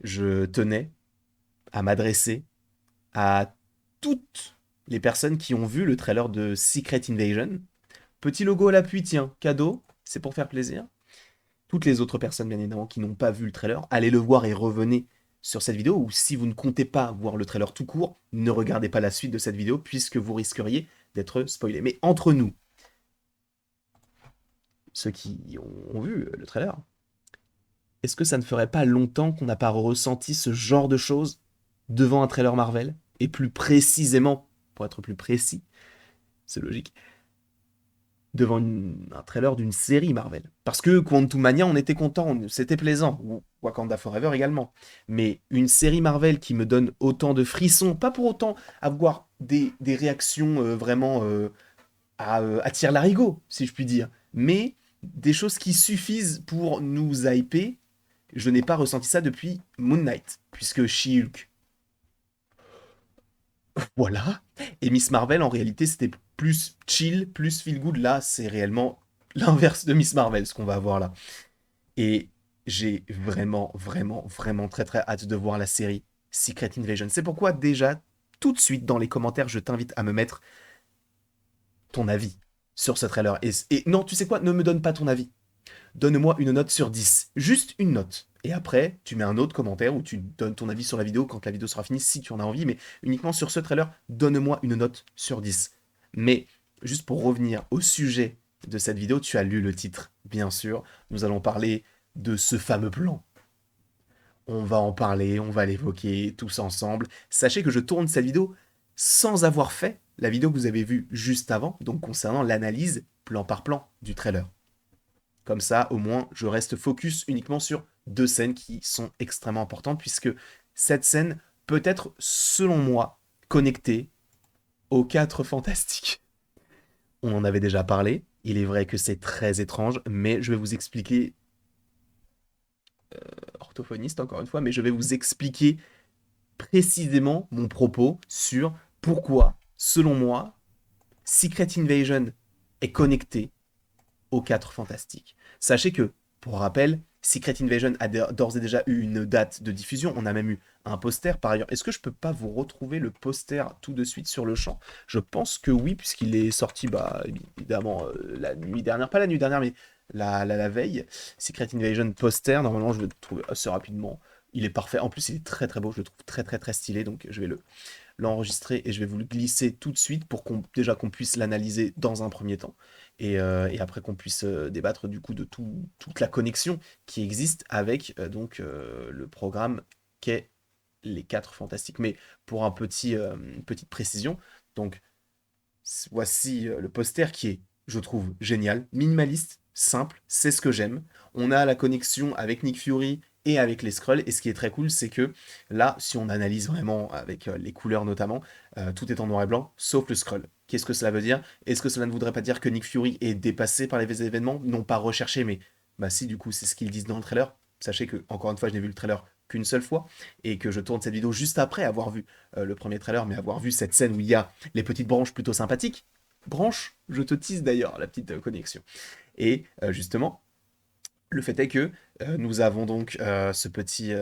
je tenais à m'adresser à toutes les personnes qui ont vu le trailer de Secret Invasion. Petit logo à l'appui, tiens, cadeau, c'est pour faire plaisir. Toutes les autres personnes, bien évidemment, qui n'ont pas vu le trailer, allez le voir et revenez sur cette vidéo, ou si vous ne comptez pas voir le trailer tout court, ne regardez pas la suite de cette vidéo, puisque vous risqueriez d'être spoilé. Mais entre nous, ceux qui ont vu le trailer, est-ce que ça ne ferait pas longtemps qu'on n'a pas ressenti ce genre de choses devant un trailer Marvel? Et plus précisément, pour être plus précis, c'est logique, devant un trailer d'une série Marvel. Parce que Quantumania, on était content, c'était plaisant, ou Wakanda Forever également. Mais une série Marvel qui me donne autant de frissons, pas pour autant avoir des réactions vraiment à tire-larigot, si je puis dire, mais des choses qui suffisent pour nous hyper. Je n'ai pas ressenti ça depuis Moon Knight, puisque She-Hulk, voilà. Et Miss Marvel, en réalité, c'était plus chill, plus feel good. Là, c'est réellement l'inverse de Miss Marvel, ce qu'on va avoir là. Et j'ai vraiment, vraiment, vraiment très, très hâte de voir la série Secret Invasion. C'est pourquoi, déjà, tout de suite, dans les commentaires, je t'invite à me mettre ton avis sur ce trailer. Et non, tu sais quoi, ne me donne pas ton avis. Donne-moi une note sur 10. Juste une note. Et après, tu mets un autre commentaire où tu donnes ton avis sur la vidéo quand la vidéo sera finie, si tu en as envie, mais uniquement sur ce trailer, donne-moi une note sur 10. Mais juste pour revenir au sujet de cette vidéo, tu as lu le titre, bien sûr. Nous allons parler de ce fameux plan. On va en parler, on va l'évoquer tous ensemble. Sachez que je tourne cette vidéo sans avoir fait la vidéo que vous avez vue juste avant, donc concernant l'analyse plan par plan du trailer. Comme ça, au moins, je reste focus uniquement sur deux scènes qui sont extrêmement importantes, puisque cette scène peut être, selon moi, connectée aux quatre fantastiques. On en avait déjà parlé, il est vrai que c'est très étrange, mais je vais vous expliquer, orthophoniste encore une fois, mais je vais vous expliquer précisément mon propos sur pourquoi, selon moi, Secret Invasion est connecté aux quatre fantastiques. Sachez que, pour rappel, Secret Invasion a d'ores et déjà eu une date de diffusion. On a même eu un poster par ailleurs. Est-ce que je peux pas vous retrouver le poster tout de suite sur le champ? Je pense que oui, puisqu'il est sorti, bah, évidemment, la nuit dernière. Pas la nuit dernière, mais la veille. Secret Invasion poster, normalement, je vais le trouver assez rapidement. Il est parfait. En plus, il est très très beau. Je le trouve très très très stylé. Donc, je vais l'enregistrer et je vais vous le glisser tout de suite pour déjà qu'on puisse l'analyser dans un premier temps et après qu'on puisse débattre du coup de toute la connexion qui existe avec le programme qu'est les quatre fantastiques. Mais pour une petite précision, donc voici le poster qui est, je trouve, génial, minimaliste, simple, c'est ce que j'aime. On a la connexion avec Nick Fury et avec les Skrulls, et ce qui est très cool, c'est que là, si on analyse vraiment avec les couleurs notamment, tout est en noir et blanc, sauf le Skrull. Qu'est-ce que cela veut dire? Est-ce que cela ne voudrait pas dire que Nick Fury est dépassé par les événements? Non pas recherché, mais bah si, du coup, c'est ce qu'ils disent dans le trailer. Sachez que, encore une fois, je n'ai vu le trailer qu'une seule fois, et que je tourne cette vidéo juste après avoir vu le premier trailer, mais avoir vu cette scène où il y a les petites branches plutôt sympathiques. Branches, je te tease d'ailleurs la petite connexion. Et justement, le fait est que nous avons donc ce petit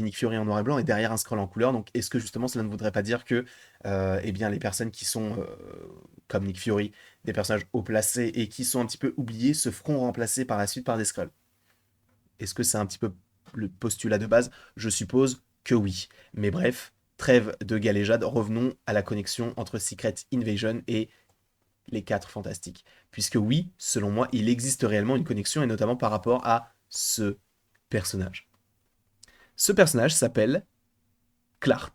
Nick Fury en noir et blanc et derrière un scroll en couleur. Donc est-ce que justement cela ne voudrait pas dire que eh bien, les personnes qui sont comme Nick Fury, des personnages haut placés et qui sont un petit peu oubliés, se feront remplacer par la suite par des scrolls? Est-ce que c'est un petit peu le postulat de base? Je suppose que oui. Mais bref, trêve de galéjade, revenons à la connexion entre Secret Invasion et les quatre fantastiques. Puisque oui, selon moi, il existe réellement une connexion, et notamment par rapport à ce personnage. Ce personnage s'appelle Klart.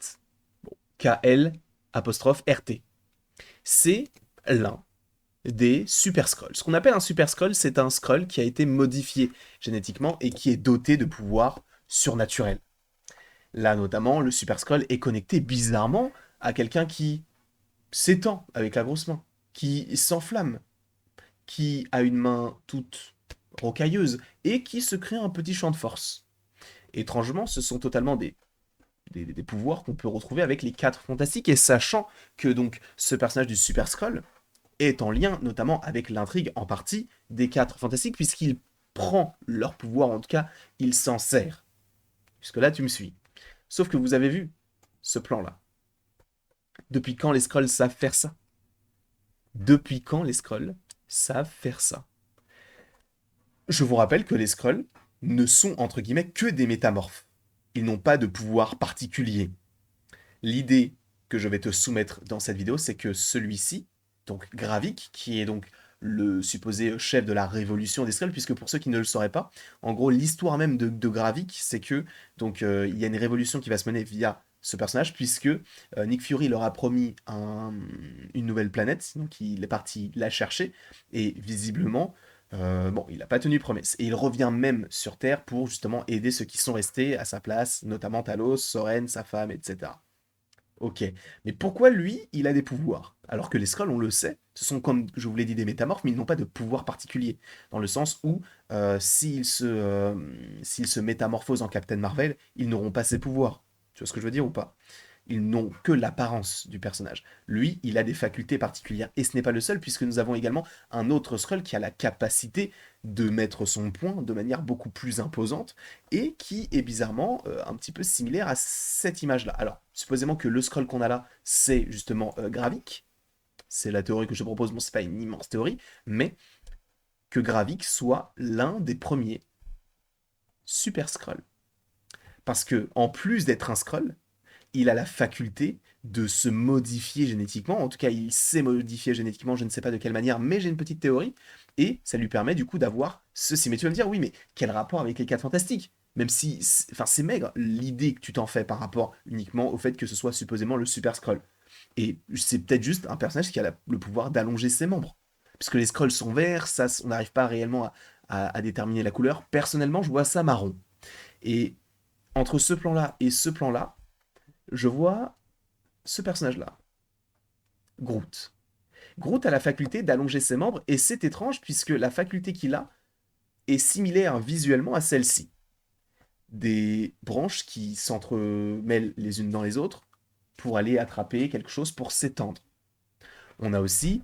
Bon, K-L apostrophe R-T. C'est l'un des Super Skrulls. Ce qu'on appelle un Super Skrull, c'est un Skrull qui a été modifié génétiquement et qui est doté de pouvoirs surnaturels. Là, notamment, le Super Skrull est connecté bizarrement à quelqu'un qui s'étend avec la grosse main, qui s'enflamme, qui a une main toute rocailleuse et qui se crée un petit champ de force. Étrangement, ce sont totalement des pouvoirs qu'on peut retrouver avec les quatre fantastiques, et sachant que donc ce personnage du Super Skrull est en lien notamment avec l'intrigue en partie des quatre fantastiques, puisqu'il prend leur pouvoir, en tout cas, il s'en sert. Jusque là, tu me suis. Sauf que vous avez vu ce plan-là. Depuis quand les Skrulls savent faire ça? Depuis quand les Skrulls savent faire ça? Je vous rappelle que les Skrulls ne sont entre guillemets que des métamorphes. Ils n'ont pas de pouvoir particulier. L'idée que je vais te soumettre dans cette vidéo, c'est que celui-ci, donc Gravik, qui est donc le supposé chef de la révolution des Skrulls, puisque pour ceux qui ne le sauraient pas, en gros, l'histoire même de Gravik, c'est que donc il y a une révolution qui va se mener via ce personnage, puisque Nick Fury leur a promis une nouvelle planète, donc il est parti la chercher, et visiblement, bon, il n'a pas tenu promesse. Et il revient même sur Terre pour justement aider ceux qui sont restés à sa place, notamment Talos, Soren, sa femme, etc. Ok, mais pourquoi lui, il a des pouvoirs? Alors que les Skrulls, on le sait, ce sont comme je vous l'ai dit des métamorphes, mais ils n'ont pas de pouvoir particulier. Dans le sens où, s'ils se métamorphosent en Captain Marvel, ils n'auront pas ses pouvoirs. Tu vois ce que je veux dire ou pas? Ils n'ont que l'apparence du personnage. Lui, il a des facultés particulières. Et ce n'est pas le seul, puisque nous avons également un autre Skrull qui a la capacité de mettre son point de manière beaucoup plus imposante, et qui est bizarrement un petit peu similaire à cette image-là. Alors, supposément que le Skrull qu'on a là, c'est justement Gravik. C'est la théorie que je te propose, bon, c'est pas une immense théorie, mais que Gravik soit l'un des premiers Super Skrull. Parce que, en plus d'être un Skrull, il a la faculté de se modifier génétiquement. En tout cas, il sait modifier génétiquement, je ne sais pas de quelle manière, mais j'ai une petite théorie. Et ça lui permet du coup d'avoir ceci. Mais tu vas me dire, oui, mais quel rapport avec les 4 fantastiques? Même si, enfin, c'est maigre l'idée que tu t'en fais par rapport uniquement au fait que ce soit supposément le Super Skrull. Et c'est peut-être juste un personnage qui a le pouvoir d'allonger ses membres. Puisque les Skrulls sont verts, ça, on n'arrive pas réellement à déterminer la couleur. Personnellement, je vois ça marron. Et entre ce plan-là et ce plan-là, je vois ce personnage-là, Groot. Groot a la faculté d'allonger ses membres, et c'est étrange puisque la faculté qu'il a est similaire visuellement à celle-ci. Des branches qui s'entremêlent les unes dans les autres pour aller attraper quelque chose pour s'étendre. On a aussi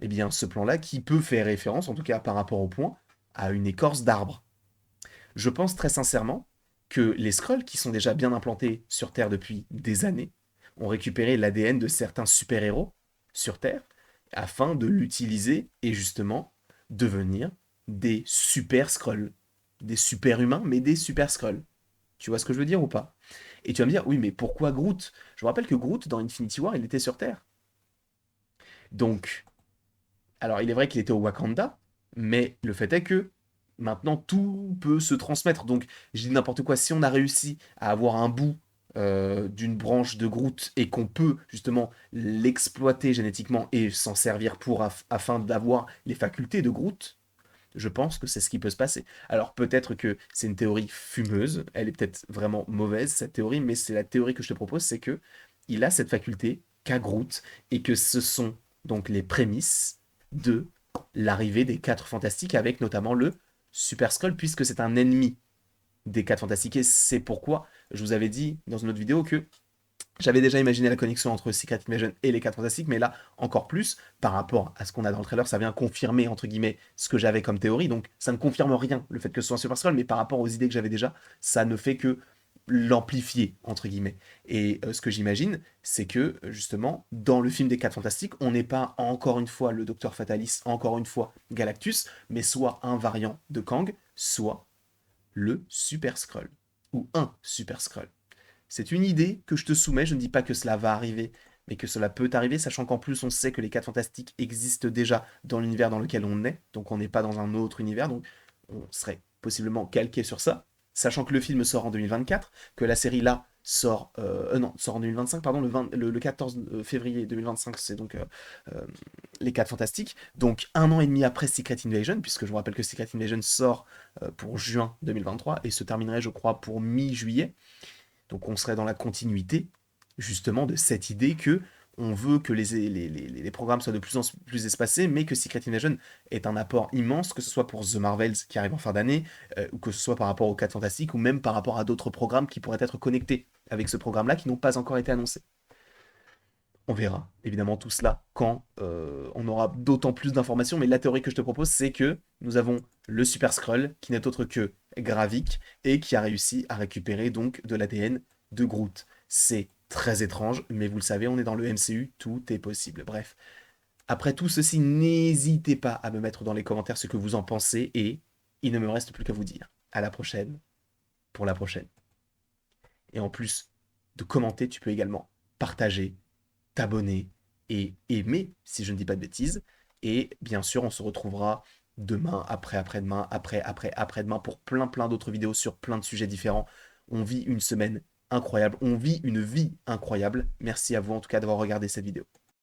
eh bien, ce plan-là qui peut faire référence, en tout cas par rapport au point, à une écorce d'arbre. Je pense très sincèrement que les Skrulls, qui sont déjà bien implantés sur Terre depuis des années, ont récupéré l'ADN de certains super-héros sur Terre afin de l'utiliser et justement devenir des super Skrulls. Des super humains, mais des super Skrulls. Tu vois ce que je veux dire ou pas? Et tu vas me dire, oui, mais pourquoi Groot? Je vous rappelle que Groot, dans Infinity War, il était sur Terre. Donc, alors il est vrai qu'il était au Wakanda, mais le fait est que maintenant tout peut se transmettre. Donc je dis n'importe quoi, si on a réussi à avoir un bout d'une branche de Groot et qu'on peut justement l'exploiter génétiquement et s'en servir pour afin d'avoir les facultés de Groot, je pense que c'est ce qui peut se passer. Alors peut-être que c'est une théorie fumeuse, elle est peut-être vraiment mauvaise cette théorie, mais c'est la théorie que je te propose, c'est que il a cette faculté qu'a Groot et que ce sont donc les prémices de l'arrivée des 4 Fantastiques avec notamment le Super Skrull puisque c'est un ennemi des 4 Fantastiques et c'est pourquoi je vous avais dit dans une autre vidéo que j'avais déjà imaginé la connexion entre Secret Invasion et les 4 Fantastiques, mais là, encore plus, par rapport à ce qu'on a dans le trailer, ça vient confirmer, entre guillemets, ce que j'avais comme théorie, donc ça ne confirme rien, le fait que ce soit un Super Skrull, mais par rapport aux idées que j'avais déjà, ça ne fait que l'amplifier, entre guillemets. Et ce que j'imagine, c'est que, justement, dans le film des 4 Fantastiques, on n'est pas encore une fois le Docteur Fatalis, encore une fois Galactus, mais soit un variant de Kang, soit le Super Skrull, ou un Super Skrull. C'est une idée que je te soumets, je ne dis pas que cela va arriver, mais que cela peut arriver, sachant qu'en plus on sait que les 4 Fantastiques existent déjà dans l'univers dans lequel on est, donc on n'est pas dans un autre univers, donc on serait possiblement calqué sur ça, sachant que le film sort en 2024, que la série là sort, non, sort en 2025, pardon, le 14 février 2025, c'est donc les 4 Fantastiques, donc un an et demi après Secret Invasion, puisque je vous rappelle que Secret Invasion sort pour juin 2023, et se terminerait je crois pour mi-juillet, donc on serait dans la continuité justement de cette idée que on veut que les programmes soient de plus en plus espacés, mais que Secret Invasion est un apport immense, que ce soit pour The Marvels qui arrive en fin d'année, ou que ce soit par rapport aux 4 Fantastiques, ou même par rapport à d'autres programmes qui pourraient être connectés avec ce programme-là, qui n'ont pas encore été annoncés. On verra évidemment tout cela quand on aura d'autant plus d'informations, mais la théorie que je te propose, c'est que nous avons le Super Skrull, qui n'est autre que Gravik, et qui a réussi à récupérer donc de l'ADN de Groot. C'est très étrange, mais vous le savez, on est dans le MCU, tout est possible. Bref. Après tout ceci, n'hésitez pas à me mettre dans les commentaires ce que vous en pensez et il ne me reste plus qu'à vous dire à la prochaine pour la prochaine. Et en plus de commenter, tu peux également partager, t'abonner et aimer, si je ne dis pas de bêtises. Et bien sûr, on se retrouvera demain, après-demain, après-demain pour plein d'autres vidéos sur plein de sujets différents. On vit une semaine incroyable, on vit une vie incroyable. Merci à vous en tout cas d'avoir regardé cette vidéo.